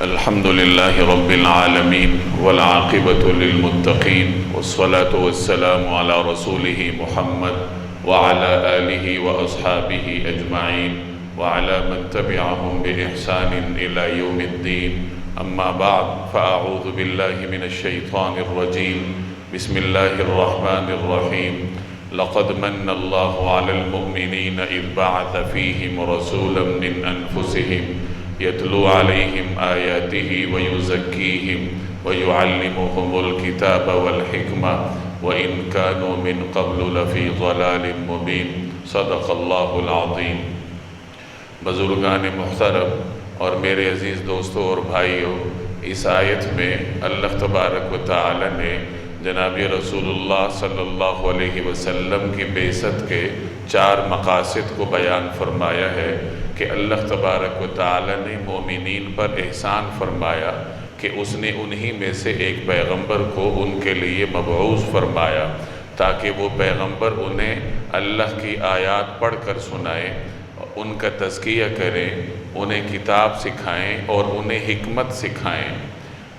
الحمد لله رب العالمين والعاقبة للمتقين والصلاة والسلام على رسوله محمد وعلى آله وأصحابه أجمعين وعلى من تبعهم بإحسان إلى يوم الدين. أما بعد فأعوذ بالله من الشيطان الرجيم. بسم الله الرحمن الرحيم. لقد من الله على المؤمنين إذ بعث فيهم رسولا من أنفسهم يتلو عليهم آياته ويزكيهم ويعلمهم الكتاب والحكمة وإن كانوا من قبل لفي ضلال مبين. صدق اللہ العظیم. بزرگان محترم اور میرے عزیز دوستوں اور بھائیوں، اس آیت میں اللہ تبارک و تعالی نے جناب رسول اللہ صلی اللہ علیہ وسلم کی بعثت کے 4 مقاصد کو بیان فرمایا ہے کہ اللہ تبارک و تعالی نے مومنین پر احسان فرمایا کہ اس نے انہی میں سے ایک پیغمبر کو ان کے لیے مبعوث فرمایا تاکہ وہ پیغمبر انہیں اللہ کی آیات پڑھ کر سنائیں، ان کا تزکیہ کریں، انہیں کتاب سکھائیں اور انہیں حکمت سکھائیں.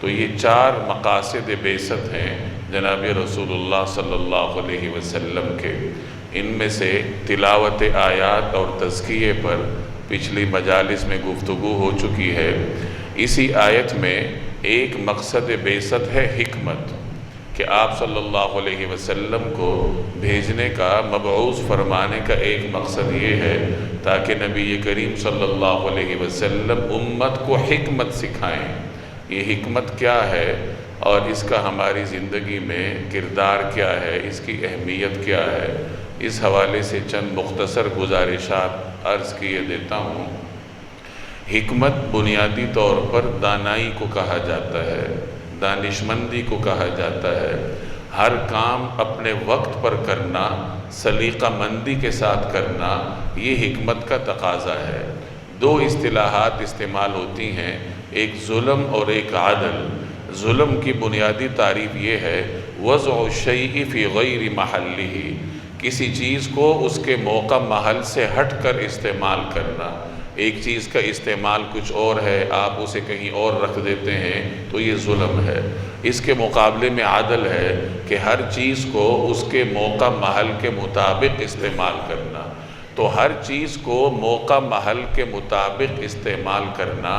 تو یہ 4 مقاصد بعثت ہیں جناب رسول اللہ صلی اللہ علیہ وسلم کے. ان میں سے تلاوت آیات اور تزکیے پر پچھلی مجالس میں گفتگو ہو چکی ہے. اسی آیت میں ایک مقصد بعثت ہے حکمت، کہ آپ صلی اللہ علیہ وسلم کو بھیجنے کا، مبعوث فرمانے کا ایک مقصد یہ ہے تاکہ نبی کریم صلی اللہ علیہ وسلم امت کو حکمت سکھائیں. یہ حکمت کیا ہے اور اس کا ہماری زندگی میں کردار کیا ہے، اس کی اہمیت کیا ہے، اس حوالے سے چند مختصر گزارشات عرض کیے دیتا ہوں. حکمت بنیادی طور پر دانائی کو کہا جاتا ہے، دانشمندی کو کہا جاتا ہے. ہر کام اپنے وقت پر کرنا، سلیقہ مندی کے ساتھ کرنا، یہ حکمت کا تقاضا ہے. 2 اصطلاحات استعمال ہوتی ہیں، ایک ظلم اور ایک عدل. ظلم کی بنیادی تعریف یہ ہے وضع الشیء فی غیر محلہ، کسی چیز کو اس کے موقع محل سے ہٹ کر استعمال کرنا. ایک چیز کا استعمال کچھ اور ہے، آپ اسے کہیں اور رکھ دیتے ہیں تو یہ ظلم ہے. اس کے مقابلے میں عدل ہے کہ ہر چیز کو اس کے موقع محل کے مطابق استعمال کرنا. تو ہر چیز کو موقع محل کے مطابق استعمال کرنا،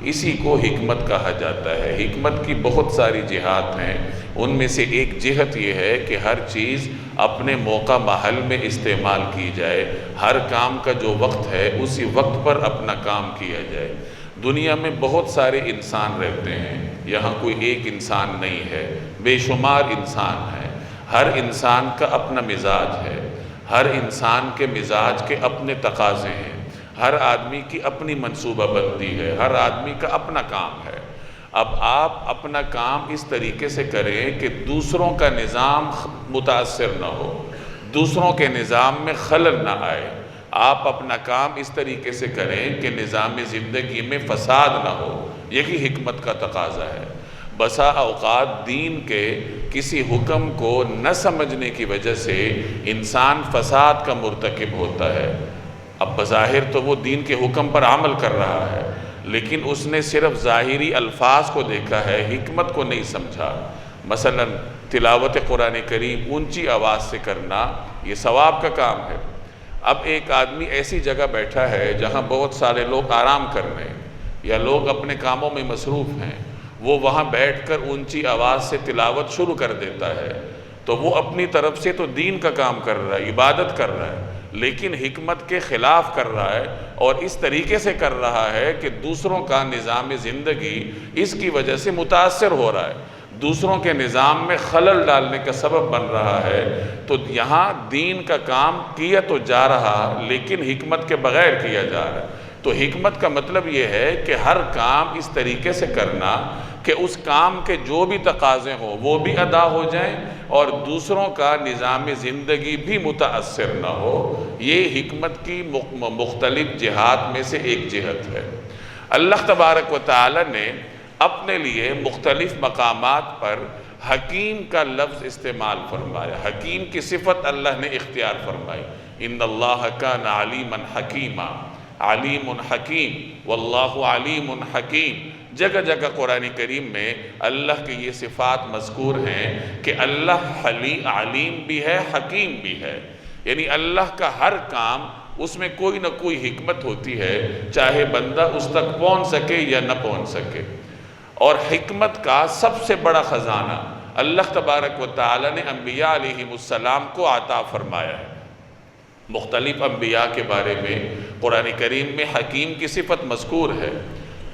اسی کو حکمت کہا جاتا ہے. حکمت کی بہت ساری جہات ہیں، ان میں سے ایک جہت یہ ہے کہ ہر چیز اپنے موقع محل میں استعمال کی جائے. ہر کام کا جو وقت ہے اسی وقت پر اپنا کام کیا جائے. دنیا میں بہت سارے انسان رہتے ہیں، یہاں کوئی ایک انسان نہیں ہے، بے شمار انسان ہیں. ہر انسان کا اپنا مزاج ہے، ہر انسان کے مزاج کے اپنے تقاضے ہیں، ہر آدمی کی اپنی منصوبہ بندی ہے، ہر آدمی کا اپنا کام ہے. اب آپ اپنا کام اس طریقے سے کریں کہ دوسروں کا نظام متاثر نہ ہو، دوسروں کے نظام میں خلل نہ آئے. آپ اپنا کام اس طریقے سے کریں کہ نظام زندگی میں فساد نہ ہو. یہی حکمت کا تقاضا ہے. بسا اوقات دین کے کسی حکم کو نہ سمجھنے کی وجہ سے انسان فساد کا مرتکب ہوتا ہے. اب بظاہر تو وہ دین کے حکم پر عمل کر رہا ہے، لیکن اس نے صرف ظاہری الفاظ کو دیکھا ہے، حکمت کو نہیں سمجھا. مثلا تلاوت قرآن کریم اونچی آواز سے کرنا یہ ثواب کا کام ہے. اب ایک آدمی ایسی جگہ بیٹھا ہے جہاں بہت سارے لوگ آرام کر رہے ہیں یا لوگ اپنے کاموں میں مصروف ہیں، وہ وہاں بیٹھ کر اونچی آواز سے تلاوت شروع کر دیتا ہے تو وہ اپنی طرف سے تو دین کا کام کر رہا ہے، عبادت کر رہا ہے، لیکن حکمت کے خلاف کر رہا ہے اور اس طریقے سے کر رہا ہے کہ دوسروں کا نظام زندگی اس کی وجہ سے متاثر ہو رہا ہے، دوسروں کے نظام میں خلل ڈالنے کا سبب بن رہا ہے. تو یہاں دین کا کام کیا تو جا رہا لیکن حکمت کے بغیر کیا جا رہا ہے. تو حکمت کا مطلب یہ ہے کہ ہر کام اس طریقے سے کرنا کہ اس کام کے جو بھی تقاضے ہوں وہ بھی ادا ہو جائیں اور دوسروں کا نظام زندگی بھی متاثر نہ ہو. یہ حکمت کی مختلف جہات میں سے ایک جہت ہے. اللہ تبارک و تعالی نے اپنے لیے مختلف مقامات پر حکیم کا لفظ استعمال فرمایا. حکیم کی صفت اللہ نے اختیار فرمائی. ان اللہ کان علیما حکیما. علیم حکیم، واللہ علیم حکیم۔ جگہ جگہ قرآن کریم میں اللہ کی یہ صفات مذکور ہیں کہ اللہ علیم بھی ہے، حکیم بھی ہے، یعنی اللہ کا ہر کام اس میں کوئی نہ کوئی حکمت ہوتی ہے، چاہے بندہ اس تک پہنچ سکے یا نہ پہنچ سکے۔ اور حکمت کا سب سے بڑا خزانہ اللہ تبارک و تعالی نے انبیاء علیہ السلام کو عطا فرمایا ہے۔ مختلف انبیاء کے بارے میں قرآن کریم میں حکیم کی صفت مذکور ہے،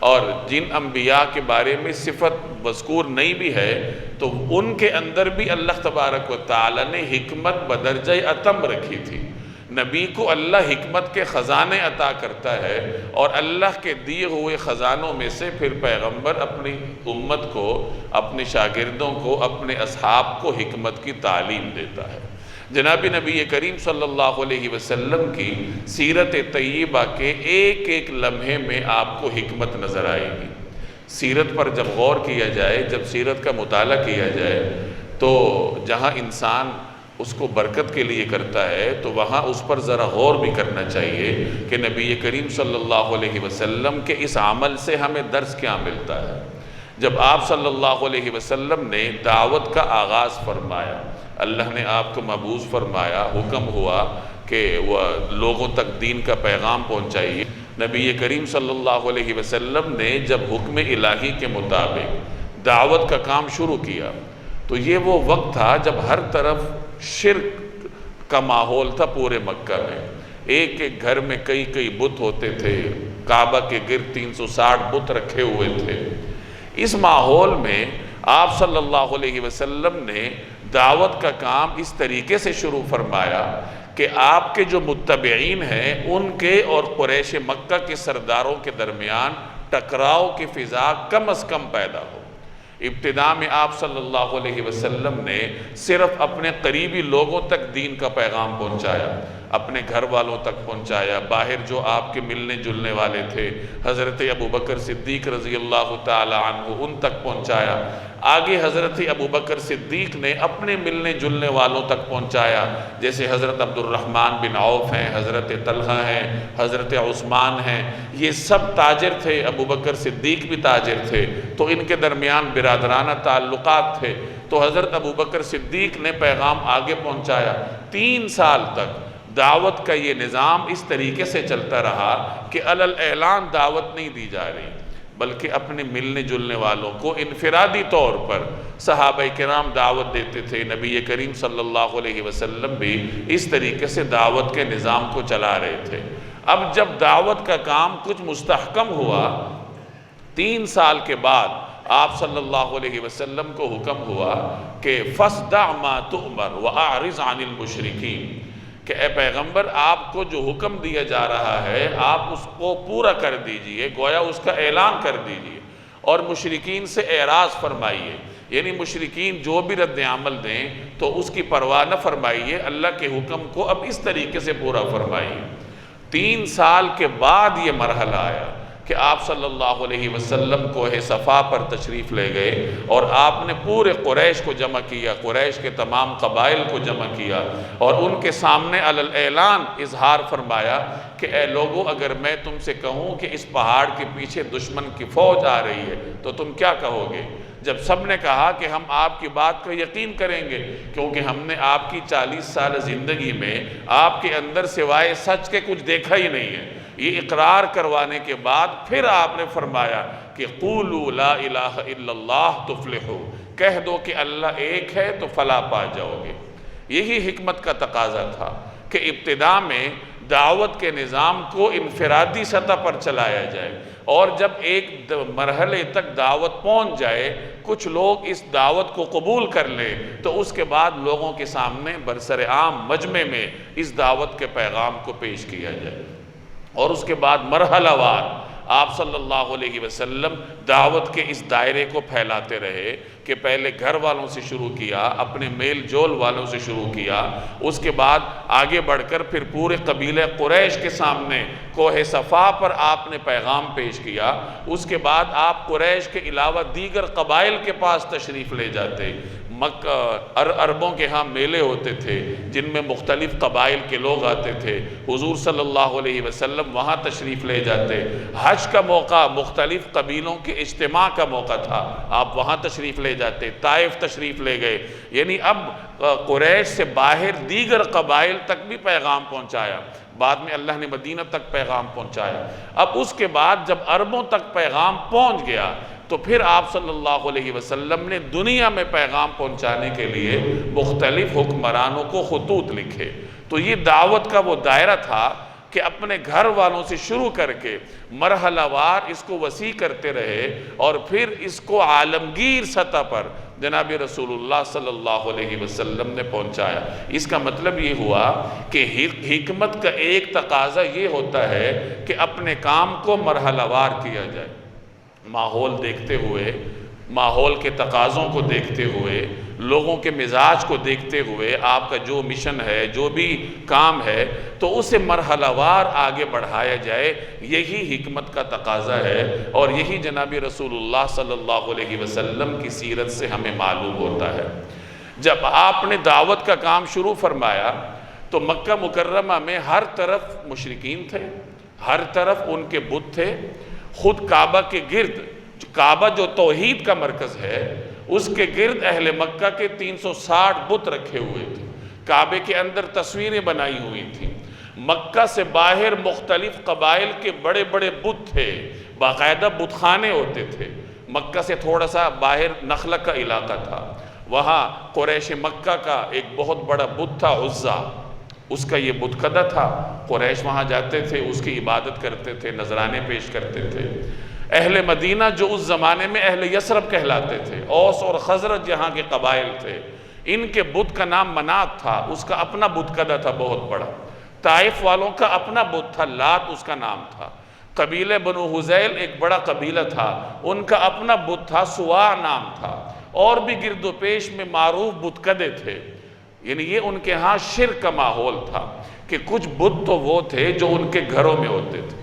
اور جن انبیاء کے بارے میں صفت مذکور نہیں بھی ہے تو ان کے اندر بھی اللہ تبارک و تعالی نے حکمت بدرجہ اتم رکھی تھی۔ نبی کو اللہ حکمت کے خزانے عطا کرتا ہے، اور اللہ کے دیے ہوئے خزانوں میں سے پھر پیغمبر اپنی امت کو، اپنے شاگردوں کو، اپنے اصحاب کو حکمت کی تعلیم دیتا ہے۔ جناب نبی کریم صلی اللہ علیہ وسلم کی سیرت طیبہ کے ایک ایک لمحے میں آپ کو حکمت نظر آئے گی۔ سیرت پر جب غور کیا جائے، جب سیرت کا مطالعہ کیا جائے، تو جہاں انسان اس کو برکت کے لیے کرتا ہے تو وہاں اس پر ذرا غور بھی کرنا چاہیے کہ نبی کریم صلی اللہ علیہ وسلم کے اس عمل سے ہمیں درس کیا ملتا ہے۔ جب آپ صلی اللہ علیہ وسلم نے دعوت کا آغاز فرمایا، اللہ نے آپ کو مبعوث فرمایا، حکم ہوا کہ وہ لوگوں تک دین کا پیغام پہنچائیے۔ نبی کریم صلی اللہ علیہ وسلم نے جب حکم الہی کے مطابق دعوت کا کام شروع کیا تو یہ وہ وقت تھا جب ہر طرف شرک کا ماحول تھا پورے مکہ میں۔ ایک ایک گھر میں کئی کئی بت ہوتے تھے، کعبہ کے گرد 360 بت رکھے ہوئے تھے۔ اس ماحول میں آپ صلی اللہ علیہ وسلم نے دعوت کا کام اس طریقے سے شروع فرمایا کہ آپ کے جو متبعین ہیں ان کے اور قریش مکہ کے سرداروں کے درمیان ٹکراؤ کی فضا کم از کم پیدا ہو۔ ابتدا میں آپ صلی اللہ علیہ وسلم نے صرف اپنے قریبی لوگوں تک دین کا پیغام پہنچایا، اپنے گھر والوں تک پہنچایا، باہر جو آپ کے ملنے جلنے والے تھے حضرت ابوبکر صدیق رضی اللہ تعالی عنہ ان تک پہنچایا۔ آگے حضرت ابوبکر صدیق نے اپنے ملنے جلنے والوں تک پہنچایا، جیسے حضرت عبد الرحمن بن عوف ہیں، حضرت طلحہ ہیں، حضرت عثمان ہیں، یہ سب تاجر تھے، ابوبکر صدیق بھی تاجر تھے، تو ان کے درمیان برادرانہ تعلقات تھے۔ تو حضرت ابوبکر صدیق نے پیغام آگے پہنچایا۔ 3 سال تک دعوت کا یہ نظام اس طریقے سے چلتا رہا کہ علی اعلان دعوت نہیں دی جا رہی، بلکہ اپنے ملنے جلنے والوں کو انفرادی طور پر صحابہ کرام دعوت دیتے تھے۔ نبی کریم صلی اللہ علیہ وسلم بھی اس طریقے سے دعوت کے نظام کو چلا رہے تھے۔ اب جب دعوت کا کام کچھ مستحکم ہوا، 3 سال کے بعد آپ صلی اللہ علیہ وسلم کو حکم ہوا کہ فَاصْدَعْ مَا تُؤْمَرْ وَأَعْرِضْ عَنِ الْمُشْرِكِينَ، کہ اے پیغمبر آپ کو جو حکم دیا جا رہا ہے آپ اس کو پورا کر دیجئے، گویا اس کا اعلان کر دیجئے، اور مشرکین سے اعراض فرمائیے، یعنی مشرکین جو بھی رد عمل دیں تو اس کی پرواہ نہ فرمائیے، اللہ کے حکم کو اب اس طریقے سے پورا فرمائیے۔ 3 سال کے بعد یہ مرحلہ آیا کہ آپ صلی اللہ علیہ وسلم کوہ صفا پر تشریف لے گئے اور آپ نے پورے قریش کو جمع کیا، قریش کے تمام قبائل کو جمع کیا، اور ان کے سامنے علی الاعلان اظہار فرمایا کہ اے لوگو، اگر میں تم سے کہوں کہ اس پہاڑ کے پیچھے دشمن کی فوج آ رہی ہے تو تم کیا کہو گے؟ جب سب نے کہا کہ ہم آپ کی بات کا یقین کریں گے، کیونکہ ہم نے آپ کی 40 سال زندگی میں آپ کے اندر سوائے سچ کے کچھ دیکھا ہی نہیں ہے، یہ اقرار کروانے کے بعد پھر آپ نے فرمایا کہ قولوا لا الہ الا اللہ تفلحوا، کہہ دو کہ اللہ ایک ہے تو فلاح پا جاؤ گے۔ یہی حکمت کا تقاضا تھا کہ ابتدا میں دعوت کے نظام کو انفرادی سطح پر چلایا جائے، اور جب ایک مرحلے تک دعوت پہنچ جائے، کچھ لوگ اس دعوت کو قبول کر لیں، تو اس کے بعد لوگوں کے سامنے برسر عام مجمع میں اس دعوت کے پیغام کو پیش کیا جائے، اور اس کے بعد مرحلہ وار آپ صلی اللہ علیہ وسلم دعوت کے اس دائرے کو پھیلاتے رہے کہ پہلے گھر والوں سے شروع کیا، اپنے میل جول والوں سے شروع کیا، اس کے بعد آگے بڑھ کر پھر پورے قبیلہ قریش کے سامنے کوہ صفا پر آپ نے پیغام پیش کیا، اس کے بعد آپ قریش کے علاوہ دیگر قبائل کے پاس تشریف لے جاتے، عربوں کے ہاں میلے ہوتے تھے جن میں مختلف قبائل کے لوگ آتے تھے، حضور صلی اللہ علیہ وسلم وہاں تشریف لے جاتے۔ حج کا موقع مختلف قبیلوں کے اجتماع کا موقع تھا، آپ وہاں تشریف لے جاتے۔ طائف تشریف لے گئے، یعنی اب قریش سے باہر دیگر قبائل تک بھی پیغام پہنچایا، بعد میں اللہ نے مدینہ تک پیغام پہنچایا۔ اب اس کے بعد جب عربوں تک پیغام پہنچ گیا تو پھر آپ صلی اللہ علیہ وسلم نے دنیا میں پیغام پہنچانے کے لیے مختلف حکمرانوں کو خطوط لکھے۔ تو یہ دعوت کا وہ دائرہ تھا کہ اپنے گھر والوں سے شروع کر کے مرحلہ وار اس کو وسیع کرتے رہے، اور پھر اس کو عالمگیر سطح پر جناب رسول اللہ صلی اللہ علیہ وسلم نے پہنچایا۔ اس کا مطلب یہ ہوا کہ حکمت کا ایک تقاضا یہ ہوتا ہے کہ اپنے کام کو مرحلہ وار کیا جائے، ماحول دیکھتے ہوئے، ماحول کے تقاضوں کو دیکھتے ہوئے، لوگوں کے مزاج کو دیکھتے ہوئے آپ کا جو مشن ہے، جو بھی کام ہے، تو اسے مرحلہ وار آگے بڑھایا جائے۔ یہی حکمت کا تقاضا ہے، اور یہی جناب رسول اللہ صلی اللہ علیہ وسلم کی سیرت سے ہمیں معلوم ہوتا ہے۔ جب آپ نے دعوت کا کام شروع فرمایا تو مکہ مکرمہ میں ہر طرف مشرکین تھے، ہر طرف ان کے بت تھے۔ خود کعبہ کے گرد، کعبہ جو توحید کا مرکز ہے، اس کے گرد اہل مکہ کے 360 بت رکھے ہوئے تھے۔ کعبے کے اندر تصویریں بنائی ہوئی تھیں۔ مکہ سے باہر مختلف قبائل کے بڑے بڑے بت تھے، باقاعدہ بت خانے ہوتے تھے۔ مکہ سے تھوڑا سا باہر نخلہ کا علاقہ تھا، وہاں قریش مکہ کا ایک بہت بڑا بت تھا عزا، اس کا یہ بت کدہ تھا۔ قریش وہاں جاتے تھے، اس کی عبادت کرتے تھے، نذرانے پیش کرتے تھے۔ اہل مدینہ جو اس زمانے میں اہل یثرب کہلاتے تھے، اوس اور خزرج یہاں کے قبائل تھے، ان کے بت کا نام منات تھا، اس کا اپنا بت کدہ تھا بہت بڑا۔ طائف والوں کا اپنا بت تھا، لات اس کا نام تھا۔ قبیلہ بنو حذیل ایک بڑا قبیلہ تھا، ان کا اپنا بت تھا، سواع نام تھا۔ اور بھی گرد و پیش میں معروف بت کدے تھے۔ یعنی یہ ان کے ہاں شرک کا ماحول تھا کہ کچھ بت تو وہ تھے جو ان کے گھروں میں ہوتے تھے،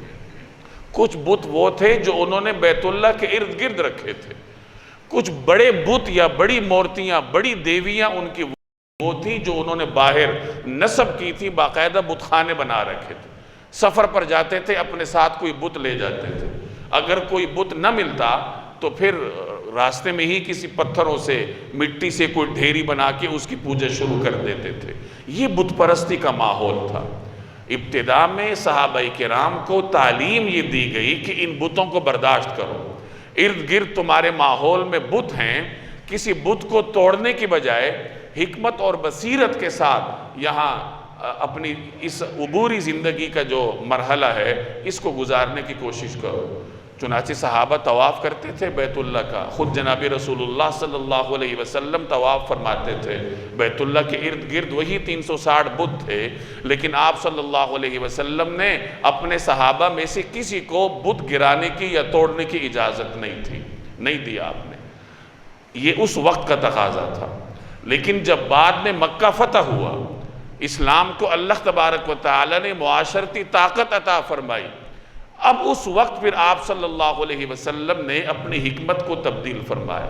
کچھ بت وہ تھے جو انہوں نے بیت اللہ کے ارد گرد رکھے تھے، کچھ بڑے بت یا بڑی مورتیاں، بڑی دیویاں ان کی وہ تھیں جو انہوں نے باہر نصب کی تھی، باقاعدہ بت خانے بنا رکھے تھے۔ سفر پر جاتے تھے، اپنے ساتھ کوئی بت لے جاتے تھے، اگر کوئی بت نہ ملتا تو پھر راستے میں ہی کسی پتھروں سے، مٹی سے کوئی ڈھیری بنا کے اس کی پوجا شروع کر دیتے تھے۔ یہ بت پرستی کا ماحول تھا۔ ابتدا میں صحابہ کرام کو تعلیم یہ دی گئی کہ ان بتوں کو برداشت کرو، ارد گرد تمہارے ماحول میں بت ہیں، کسی بت کو توڑنے کی بجائے حکمت اور بصیرت کے ساتھ یہاں اپنی اس عبوری زندگی کا جو مرحلہ ہے اس کو گزارنے کی کوشش کرو۔ چنانچہ صحابہ طواف کرتے تھے بیت اللہ کا، خود جناب رسول اللہ صلی اللہ علیہ وسلم طواف فرماتے تھے۔ بیت اللہ کے ارد گرد وہی 360 بت تھے، لیکن آپ صلی اللہ علیہ وسلم نے اپنے صحابہ میں سے کسی کو بت گرانے کی یا توڑنے کی اجازت نہیں دی آپ نے۔ یہ اس وقت کا تقاضا تھا۔ لیکن جب بعد میں مکہ فتح ہوا، اسلام کو اللہ تبارک و تعالی نے معاشرتی طاقت عطا فرمائی، اب اس وقت پھر آپ صلی اللہ علیہ وسلم نے اپنی حکمت کو تبدیل فرمایا۔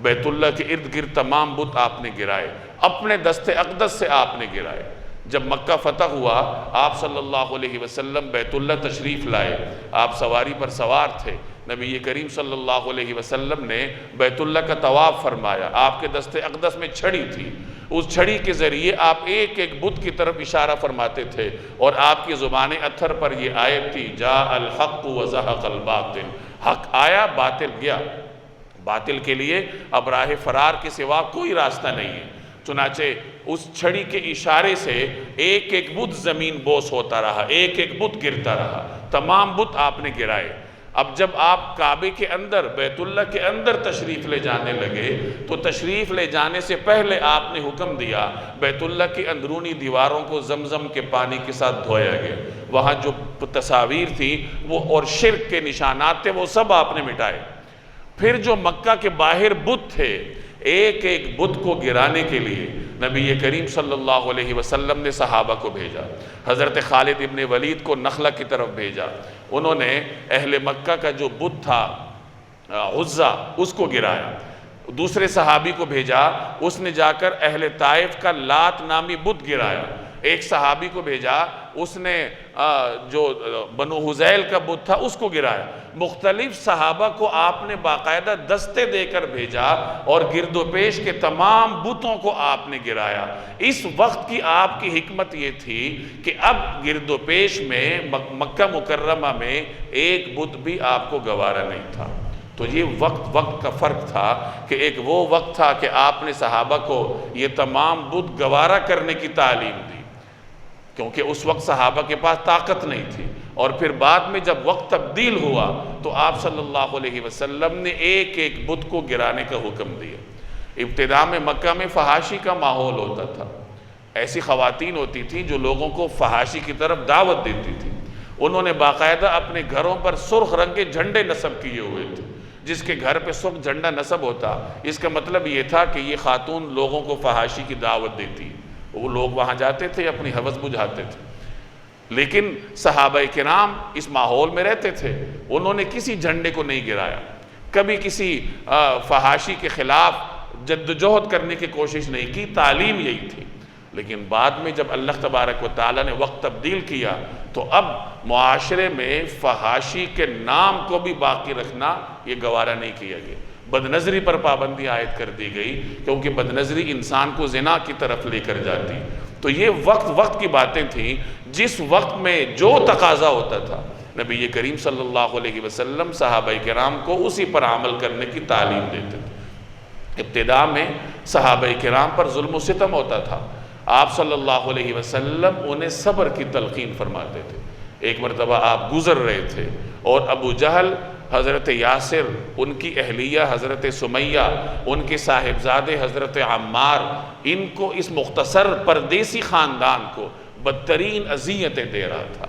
بیت اللہ کے ارد گرد تمام بت آپ نے گرائے، اپنے دست اقدس سے آپ نے گرائے۔ جب مکہ فتح ہوا، آپ صلی اللہ علیہ وسلم بیت اللہ تشریف لائے، آپ سواری پر سوار تھے، نبی کریم صلی اللہ علیہ وسلم نے بیت اللہ کا طواف فرمایا، آپ کے دست اقدس میں چھڑی تھی، اس چھڑی کے ذریعے آپ ایک ایک بت کی طرف اشارہ فرماتے تھے، اور آپ کی زبان اتھر پر یہ آیت تھی، جاء الحق وزہق الباطل، حق آیا باطل گیا، باطل کے لیے اب راہ فرار کے سوا کوئی راستہ نہیں ہے۔ چنانچہ اس چھڑی کے اشارے سے ایک ایک بت زمین بوس ہوتا رہا، ایک ایک بت گرتا رہا، تمام بت آپ نے گرائے۔ اب جب آپ کعبے کے اندر، بیت اللہ کے اندر تشریف لے جانے لگے تو تشریف لے جانے سے پہلے آپ نے حکم دیا بیت اللہ کی اندرونی دیواروں کو زمزم کے پانی کے ساتھ دھویا گیا، وہاں جو تصاویر تھی وہ اور شرک کے نشانات تھے وہ سب آپ نے مٹائے۔ پھر جو مکہ کے باہر بت تھے، ایک ایک بت کو گرانے کے لیے نبی کریم صلی اللہ علیہ وسلم نے صحابہ کو بھیجا۔ حضرت خالد ابن ولید کو نخلہ کی طرف بھیجا، انہوں نے اہل مکہ کا جو بت تھا عزا، اس کو گرایا۔ دوسرے صحابی کو بھیجا، اس نے جا کر اہل طائف کا لات نامی بت گرایا۔ ایک صحابی کو بھیجا، اس نے جو بنو حذیل کا بت تھا اس کو گرایا۔ مختلف صحابہ کو آپ نے باقاعدہ دستے دے کر بھیجا اور گرد و پیش کے تمام بتوں کو آپ نے گرایا۔ اس وقت کی آپ کی حکمت یہ تھی کہ اب گرد و پیش میں مکہ مکرمہ میں ایک بت بھی آپ کو گوارا نہیں تھا۔ تو یہ وقت کا فرق تھا کہ ایک وہ وقت تھا کہ آپ نے صحابہ کو یہ تمام بت گوارا کرنے کی تعلیم دی، کیونکہ اس وقت صحابہ کے پاس طاقت نہیں تھی، اور پھر بعد میں جب وقت تبدیل ہوا تو آپ صلی اللہ علیہ وسلم نے ایک ایک بت کو گرانے کا حکم دیا۔ ابتدا میں مکہ میں فحاشی کا ماحول ہوتا تھا، ایسی خواتین ہوتی تھیں جو لوگوں کو فحاشی کی طرف دعوت دیتی تھی۔ انہوں نے باقاعدہ اپنے گھروں پر سرخ رنگ کے جھنڈے نصب کیے ہوئے تھے۔ جس کے گھر پہ سرخ جھنڈا نصب ہوتا، اس کا مطلب یہ تھا کہ یہ خاتون لوگوں کو فحاشی کی دعوت دیتی۔ وہ لوگ وہاں جاتے تھے، اپنی ہوس بجھاتے تھے، لیکن صحابہ کرام اس ماحول میں رہتے تھے، انہوں نے کسی جھنڈے کو نہیں گرایا، کبھی کسی فحاشی کے خلاف جدوجہد کرنے کی کوشش نہیں کی۔ تعلیم یہی تھی۔ لیکن بعد میں جب اللہ تبارک و تعالیٰ نے وقت تبدیل کیا تو اب معاشرے میں فحاشی کے نام کو بھی باقی رکھنا یہ گوارا نہیں کیا گیا۔ بدنظری پر پابندی عائد کر دی گئی، کیونکہ بدنظری انسان کو زنا کی طرف لے کر جاتی۔ تو یہ وقت کی باتیں تھیں، جس وقت میں جو تقاضا ہوتا تھا نبی کریم صلی اللہ علیہ وسلم صحابہ کرام کو اسی پر عمل کرنے کی تعلیم دیتے تھے۔ ابتدا میں صحابہ کرام پر ظلم و ستم ہوتا تھا، آپ صلی اللہ علیہ وسلم انہیں صبر کی تلقین فرماتے تھے۔ ایک مرتبہ آپ گزر رہے تھے اور ابو جہل، حضرت یاسر، ان کی اہلیہ حضرت سمیہ، ان کے صاحبزادے حضرت عمار، ان کو اس مختصر پردیسی خاندان کو بدترین اذیتیں دے رہا تھا۔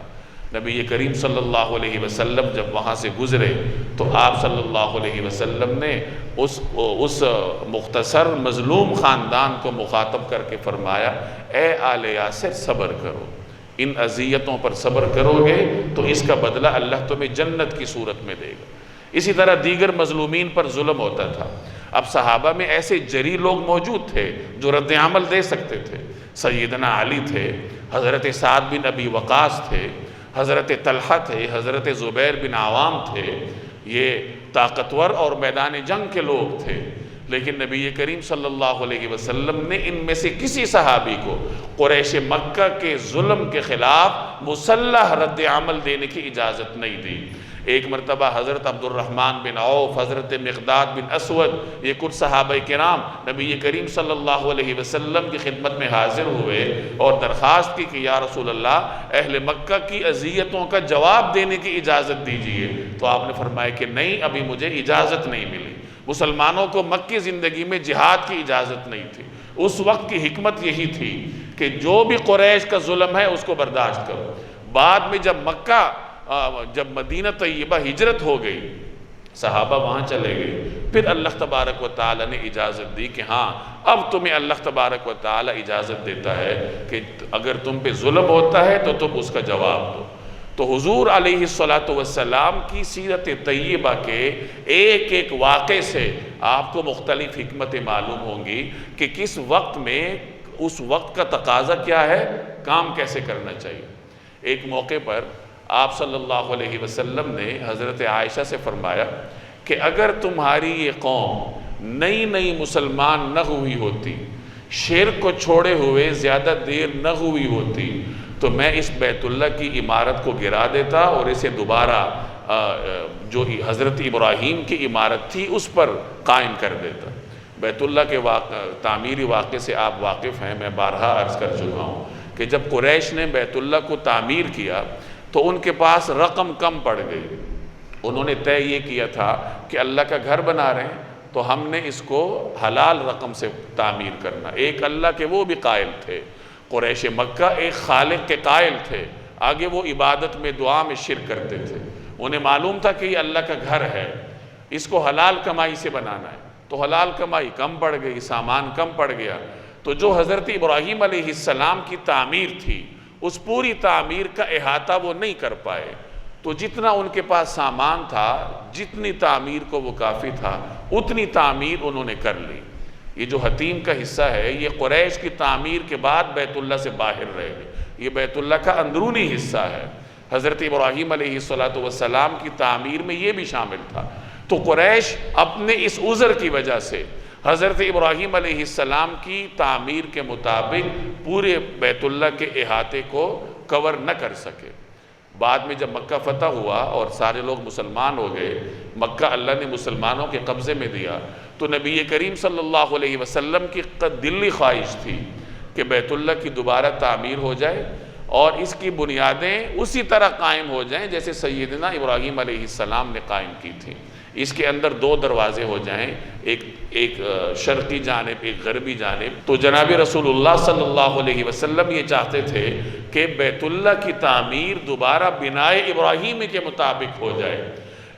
نبی کریم صلی اللہ علیہ وسلم جب وہاں سے گزرے تو آپ صلی اللہ علیہ وسلم نے اس مختصر مظلوم خاندان کو مخاطب کر کے فرمایا، اے آل یاسر صبر کرو، ان اذیتوں پر صبر کرو گے تو اس کا بدلہ اللہ تمہیں جنت کی صورت میں دے گا۔ اسی طرح دیگر مظلومین پر ظلم ہوتا تھا۔ اب صحابہ میں ایسے جری لوگ موجود تھے جو رد عمل دے سکتے تھے۔ سیدنا علی تھے، حضرت سعد بن ابی وقاص تھے، حضرت طلحہ تھے، حضرت زبیر بن عوام تھے۔ یہ طاقتور اور میدان جنگ کے لوگ تھے، لیکن نبی کریم صلی اللہ علیہ وسلم نے ان میں سے کسی صحابی کو قریش مکہ کے ظلم کے خلاف مسلح رد عمل دینے کی اجازت نہیں دی۔ ایک مرتبہ حضرت عبد الرحمن بن عوف، حضرت مقداد بن اسود، یہ کچھ صحابہ کرام نبی کریم صلی اللہ علیہ وسلم کی خدمت میں حاضر ہوئے اور درخواست کی کہ یا رسول اللہ، اہل مکہ کی اذیتوں کا جواب دینے کی اجازت دیجیے۔ تو آپ نے فرمایا کہ نہیں، ابھی مجھے اجازت نہیں ملی۔ مسلمانوں کو مکی زندگی میں جہاد کی اجازت نہیں تھی۔ اس وقت کی حکمت یہی تھی کہ جو بھی قریش کا ظلم ہے اس کو برداشت کرو۔ بعد میں جب مدینہ طیبہ ہجرت ہو گئی، صحابہ وہاں چلے گئے، پھر اللہ تبارک و تعالیٰ نے اجازت دی کہ ہاں اب تمہیں اللہ تبارک و تعالیٰ اجازت دیتا ہے کہ اگر تم پہ ظلم ہوتا ہے تو تم اس کا جواب دو۔ تو حضور علیہ السلام کی سیرت طیبہ کے ایک ایک واقعے سے آپ کو مختلف حکمتیں معلوم ہوں گی کہ کس وقت میں اس وقت کا تقاضا کیا ہے، کام کیسے کرنا چاہیے۔ ایک موقع پر آپ صلی اللہ علیہ وسلم نے حضرت عائشہ سے فرمایا کہ اگر تمہاری یہ قوم نئی مسلمان نہ ہوئی ہوتی، شرک کو چھوڑے ہوئے زیادہ دیر نہ ہوئی ہوتی، تو میں اس بیت اللہ کی عمارت کو گرا دیتا اور اسے دوبارہ جو حضرت ابراہیم کی عمارت تھی اس پر قائم کر دیتا۔ بیت اللہ کے تعمیری واقعے سے آپ واقف ہیں، میں بارہا عرض کر چکا ہوں کہ جب قریش نے بیت اللہ کو تعمیر کیا تو ان کے پاس رقم کم پڑ گئی۔ انہوں نے طے یہ کیا تھا کہ اللہ کا گھر بنا رہے ہیں تو ہم نے اس کو حلال رقم سے تعمیر کرنا۔ ایک اللہ کے وہ بھی قائل تھے، قریش مکہ ایک خالق کے قائل تھے، آگے وہ عبادت میں دعا میں شرک کرتے تھے۔ انہیں معلوم تھا کہ یہ اللہ کا گھر ہے، اس کو حلال کمائی سے بنانا ہے، تو حلال کمائی کم پڑ گئی، سامان کم پڑ گیا، تو جو حضرت ابراہیم علیہ السلام کی تعمیر تھی اس پوری تعمیر کا احاطہ وہ نہیں کر پائے۔ تو جتنا ان کے پاس سامان تھا، جتنی تعمیر کو وہ کافی تھا، اتنی تعمیر انہوں نے کر لی۔ یہ جو حطیم کا حصہ ہے یہ قریش کی تعمیر کے بعد بیت اللہ سے باہر رہ گئے، یہ بیت اللہ کا اندرونی حصہ ہے۔ حضرت ابراہیم علیہ السلام کی تعمیر میں یہ بھی شامل تھا۔ تو قریش اپنے اس عذر کی وجہ سے حضرت ابراہیم علیہ السلام کی تعمیر کے مطابق پورے بیت اللہ کے احاطے کو کور نہ کر سکے۔ بعد میں جب مکہ فتح ہوا اور سارے لوگ مسلمان ہو گئے، مکہ اللہ نے مسلمانوں کے قبضے میں دیا، تو نبی کریم صلی اللہ علیہ وسلم کی دلی خواہش تھی کہ بیت اللہ کی دوبارہ تعمیر ہو جائے اور اس کی بنیادیں اسی طرح قائم ہو جائیں جیسے سیدنا ابراہیم علیہ السلام نے قائم کی تھی۔ اس کے اندر 2 دروازے ہو جائیں، ایک شرقی جانب، ایک غربی جانب۔ تو جناب رسول اللہ صلی اللہ علیہ وسلم یہ چاہتے تھے کہ بیت اللہ کی تعمیر دوبارہ بنائے ابراہیمی کے مطابق ہو جائے،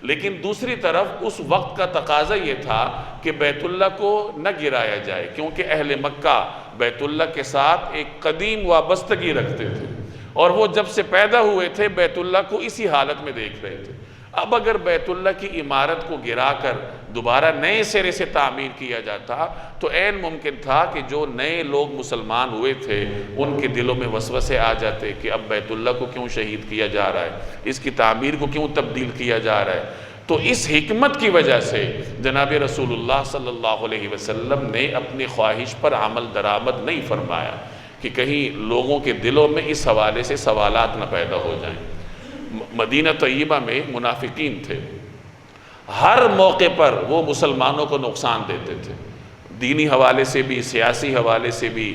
لیکن دوسری طرف اس وقت کا تقاضا یہ تھا کہ بیت اللہ کو نہ گرایا جائے، کیونکہ اہل مکہ بیت اللہ کے ساتھ ایک قدیم وابستگی رکھتے تھے اور وہ جب سے پیدا ہوئے تھے بیت اللہ کو اسی حالت میں دیکھ رہے تھے۔ اب اگر بیت اللہ کی عمارت کو گرا کر دوبارہ نئے سرے سے تعمیر کیا جاتا تو عین ممکن تھا کہ جو نئے لوگ مسلمان ہوئے تھے ان کے دلوں میں وسوسے آ جاتے کہ اب بیت اللہ کو کیوں شہید کیا جا رہا ہے، اس کی تعمیر کو کیوں تبدیل کیا جا رہا ہے۔ تو اس حکمت کی وجہ سے جناب رسول اللہ صلی اللہ علیہ وسلم نے اپنی خواہش پر عمل درآمد نہیں فرمایا کہ کہیں لوگوں کے دلوں میں اس حوالے سے سوالات نہ پیدا ہو جائیں۔ مدینہ طیبہ میں منافقین تھے، ہر موقع پر وہ مسلمانوں کو نقصان دیتے تھے، دینی حوالے سے بھی، سیاسی حوالے سے بھی،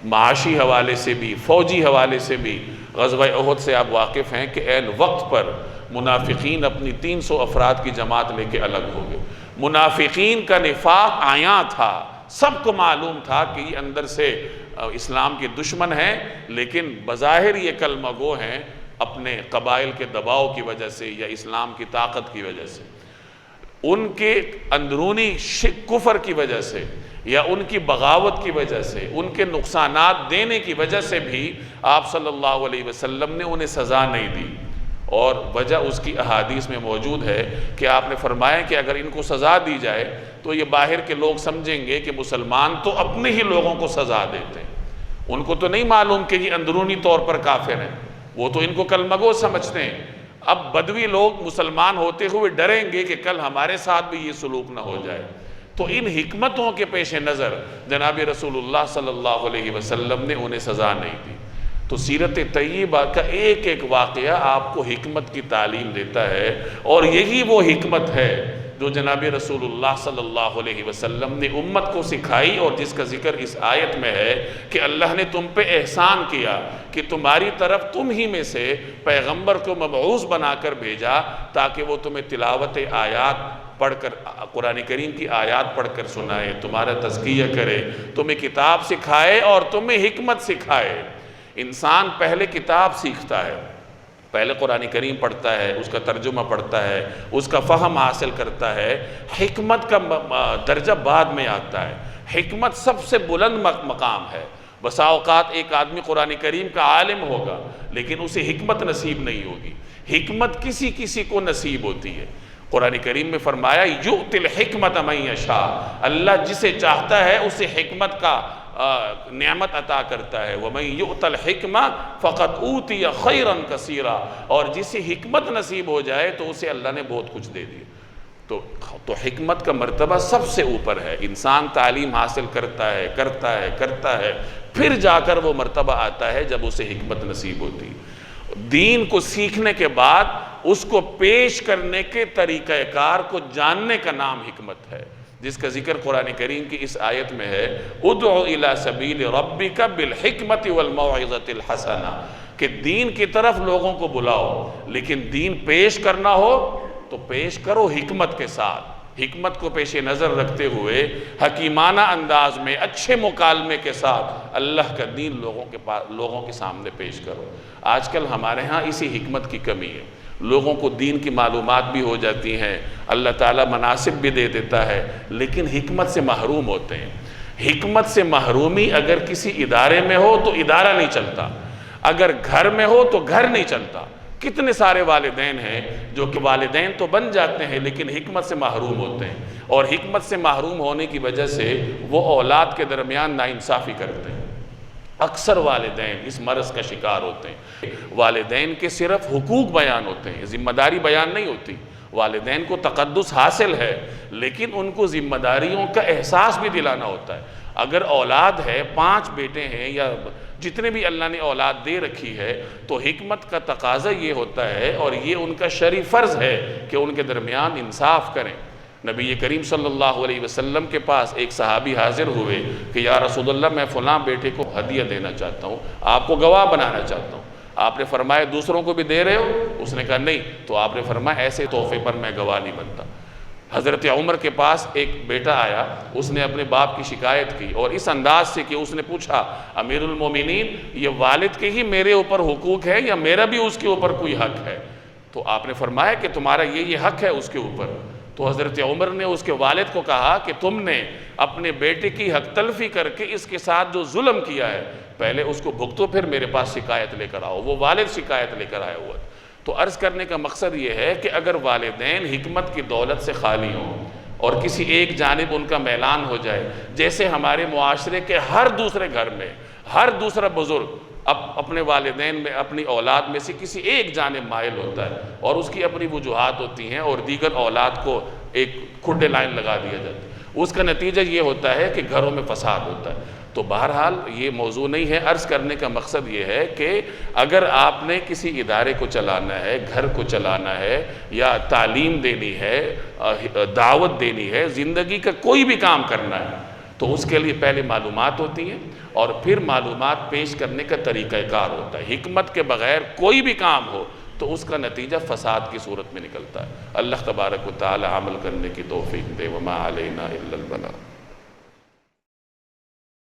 معاشی حوالے سے بھی، فوجی حوالے سے بھی۔ غزوہ احد سے آپ واقف ہیں کہ عین وقت پر منافقین اپنی 300 افراد کی جماعت لے کے الگ ہو گئے۔ منافقین کا نفاق عیاں تھا، سب کو معلوم تھا کہ یہ اندر سے اسلام کے دشمن ہیں، لیکن بظاہر یہ کلمہ گو ہیں اپنے قبائل کے دباؤ کی وجہ سے یا اسلام کی طاقت کی وجہ سے، ان کے اندرونی کفر کی وجہ سے یا ان کی بغاوت کی وجہ سے، ان کے نقصانات دینے کی وجہ سے بھی آپ صلی اللہ علیہ وسلم نے انہیں سزا نہیں دی۔ اور وجہ اس کی احادیث میں موجود ہے کہ آپ نے فرمایا کہ اگر ان کو سزا دی جائے تو یہ باہر کے لوگ سمجھیں گے کہ مسلمان تو اپنے ہی لوگوں کو سزا دیتے ہیں، ان کو تو نہیں معلوم کہ یہ اندرونی طور پر کافر ہیں، وہ تو ان کو کلمہ گو سمجھتے ہیں۔ اب بدوی لوگ مسلمان ہوتے ہوئے ڈریں گے کہ کل ہمارے ساتھ بھی یہ سلوک نہ ہو جائے۔ تو ان حکمتوں کے پیش نظر جناب رسول اللہ صلی اللہ علیہ وسلم نے انہیں سزا نہیں دی۔ تو سیرت طیبہ کا ایک ایک واقعہ آپ کو حکمت کی تعلیم دیتا ہے، اور یہی وہ حکمت ہے جو جناب رسول اللہ صلی اللہ علیہ وسلم نے امت کو سکھائی، اور جس کا ذکر اس آیت میں ہے کہ اللہ نے تم پہ احسان کیا کہ تمہاری طرف تم ہی میں سے پیغمبر کو مبعوث بنا کر بھیجا تاکہ وہ تمہیں تلاوت آیات پڑھ کر، قرآن کریم کی آیات پڑھ کر سنائے، تمہارا تزکیہ کرے، تمہیں کتاب سکھائے اور تمہیں حکمت سکھائے۔ انسان پہلے کتاب سیکھتا ہے، پہلے قرآن کریم پڑھتا ہے، اس کا ترجمہ پڑھتا ہے، اس کا فہم حاصل کرتا ہے، حکمت کا درجہ بعد میں آتا ہے۔ حکمت سب سے بلند مقام ہے۔ بسا اوقات ایک آدمی قرآن کریم کا عالم ہوگا لیکن اسے حکمت نصیب نہیں ہوگی۔ حکمت کسی کسی کو نصیب ہوتی ہے۔ قرآن کریم میں فرمایا یؤتی الحکمت من یشاء، اللہ جسے چاہتا ہے اسے حکمت کا نعمت عطا کرتا ہے۔ وَمَن يُؤْتَ الْحِكْمَةَ فَقَدْ أُوتِيَ خَيْرًا كَثِيرًا، اور جسے حکمت نصیب ہو جائے تو اسے اللہ نے بہت کچھ دے دیا۔ تو حکمت کا مرتبہ سب سے اوپر ہے۔ انسان تعلیم حاصل کرتا ہے، پھر جا کر وہ مرتبہ آتا ہے جب اسے حکمت نصیب ہوتی ہے۔ دین کو سیکھنے کے بعد اس کو پیش کرنے کے طریقہ کار کو جاننے کا نام حکمت ہے، جس کا ذکر قرآن کریم کی اس آیت میں ہے ادعو الی سبیل ربک بالحکمت والموعظۃ الحسنہ، کہ دین کی طرف لوگوں کو بلاؤ، لیکن دین پیش کرنا ہو تو پیش کرو حکمت کے ساتھ، حکمت کو پیش نظر رکھتے ہوئے حکیمانہ انداز میں اچھے مکالمے کے ساتھ اللہ کا دین لوگوں کے سامنے پیش کرو۔ آج کل ہمارے ہاں اسی حکمت کی کمی ہے، لوگوں کو دین کی معلومات بھی ہو جاتی ہیں، اللہ تعالیٰ مناسب بھی دے دیتا ہے، لیکن حکمت سے محروم ہوتے ہیں۔ حکمت سے محرومی اگر کسی ادارے میں ہو تو ادارہ نہیں چلتا، اگر گھر میں ہو تو گھر نہیں چلتا۔ کتنے سارے والدین ہیں جو کہ والدین تو بن جاتے ہیں لیکن حکمت سے محروم ہوتے ہیں، اور حکمت سے محروم ہونے کی وجہ سے وہ اولاد کے درمیان ناانصافی کرتے ہیں۔ اکثر والدین اس مرض کا شکار ہوتے ہیں۔ والدین کے صرف حقوق بیان ہوتے ہیں، ذمہ داری بیان نہیں ہوتی۔ والدین کو تقدس حاصل ہے لیکن ان کو ذمہ داریوں کا احساس بھی دلانا ہوتا ہے۔ اگر اولاد ہے، 5 بیٹے ہیں یا جتنے بھی اللہ نے اولاد دے رکھی ہے، تو حکمت کا تقاضا یہ ہوتا ہے اور یہ ان کا شرعی فرض ہے کہ ان کے درمیان انصاف کریں۔ نبی کریم صلی اللہ علیہ وسلم کے پاس ایک صحابی حاضر ہوئے کہ یا رسول اللہ میں فلاں بیٹے کو ہدیہ دینا چاہتا ہوں، آپ کو گواہ بنانا چاہتا ہوں۔ آپ نے فرمایا دوسروں کو بھی دے رہے ہو؟ اس نے کہا نہیں۔ تو آپ نے فرمایا ایسے تحفے پر میں گواہ نہیں بنتا۔ حضرت عمر کے پاس ایک بیٹا آیا، اس نے اپنے باپ کی شکایت کی اور اس انداز سے کہ اس نے پوچھا امیر المومنین یہ والد کے ہی میرے اوپر حقوق ہے یا میرا بھی اس کے اوپر کوئی حق ہے؟ تو آپ نے فرمایا کہ تمہارا یہ حق ہے اس کے اوپر۔ تو حضرت عمر نے اس کے والد کو کہا کہ تم نے اپنے بیٹے کی حق تلفی کر کے اس کے ساتھ جو ظلم کیا ہے پہلے اس کو بھگتو، پھر میرے پاس شکایت لے کر آؤ۔ وہ والد شکایت لے کر آیا ہوا ہے۔ تو عرض کرنے کا مقصد یہ ہے کہ اگر والدین حکمت کی دولت سے خالی ہوں اور کسی ایک جانب ان کا میلان ہو جائے، جیسے ہمارے معاشرے کے ہر دوسرے گھر میں ہر دوسرا بزرگ اپنے والدین میں اپنی اولاد میں سے کسی ایک جانب مائل ہوتا ہے اور اس کی اپنی وجوہات ہوتی ہیں اور دیگر اولاد کو ایک کھڈے لائن لگا دیا جاتا ہے، اس کا نتیجہ یہ ہوتا ہے کہ گھروں میں فساد ہوتا ہے۔ تو بہرحال یہ موضوع نہیں ہے، عرض کرنے کا مقصد یہ ہے کہ اگر آپ نے کسی ادارے کو چلانا ہے، گھر کو چلانا ہے یا تعلیم دینی ہے، دعوت دینی ہے، زندگی کا کوئی بھی کام کرنا ہے، تو اس کے لیے پہلے معلومات ہوتی ہیں اور پھر معلومات پیش کرنے کا طریقہ کار ہوتا ہے۔ حکمت کے بغیر کوئی بھی کام ہو تو اس کا نتیجہ فساد کی صورت میں نکلتا ہے۔ اللہ تبارک و تعالی عمل کرنے کی توفیق دے۔ وما علینا الا البلاغ۔